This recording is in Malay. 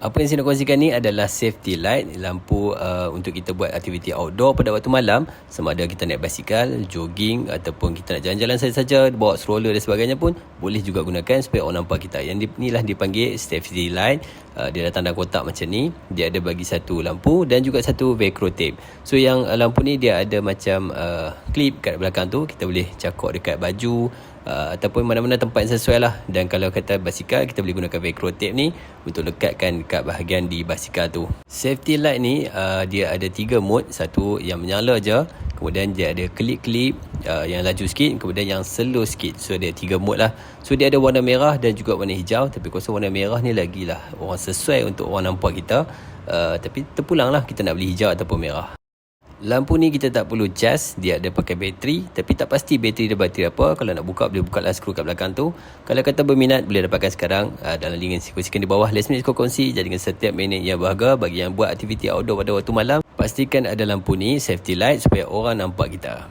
Apa yang saya nak kongsikan ni adalah safety light, lampu untuk kita buat aktiviti outdoor pada waktu malam. Sama ada kita naik basikal, jogging ataupun kita nak jalan-jalan saja-saja, bawa stroller dan sebagainya pun boleh juga gunakan supaya orang nampak kita. Yang inilah dipanggil safety light. Dia datang dalam kotak macam ni. Dia ada bagi satu lampu dan juga satu velcro tape. So yang lampu ni dia ada macam clip kat belakang tu. Kita boleh cakok dekat baju ataupun mana-mana tempat yang sesuai lah. Dan kalau kata basikal, kita boleh gunakan velcro tape ni untuk lekatkan dekat bahagian di basikal tu. Safety light ni dia ada 3 mode. Satu yang menyala je, kemudian dia ada klip-klip yang laju sikit, kemudian yang slow sikit. So dia 3 mode lah. So dia ada warna merah dan juga warna hijau. Tapi kuasa warna merah ni lagilah orang sesuai untuk orang nampak kita. Tapi terpulang lah kita nak beli hijau ataupun merah. Lampu ni kita tak perlu cas, dia ada pakai bateri, tapi tak pasti bateri dia bateri apa. Kalau nak buka, boleh buka lah skru kat belakang tu. Kalau kata berminat, boleh dapatkan sekarang dalam link yang saya kongsikan di bawah. Last minute kongsi, jadikan setiap minit yang berharga bagi yang buat aktiviti outdoor pada waktu malam. Pastikan ada lampu ni, safety light, supaya orang nampak kita.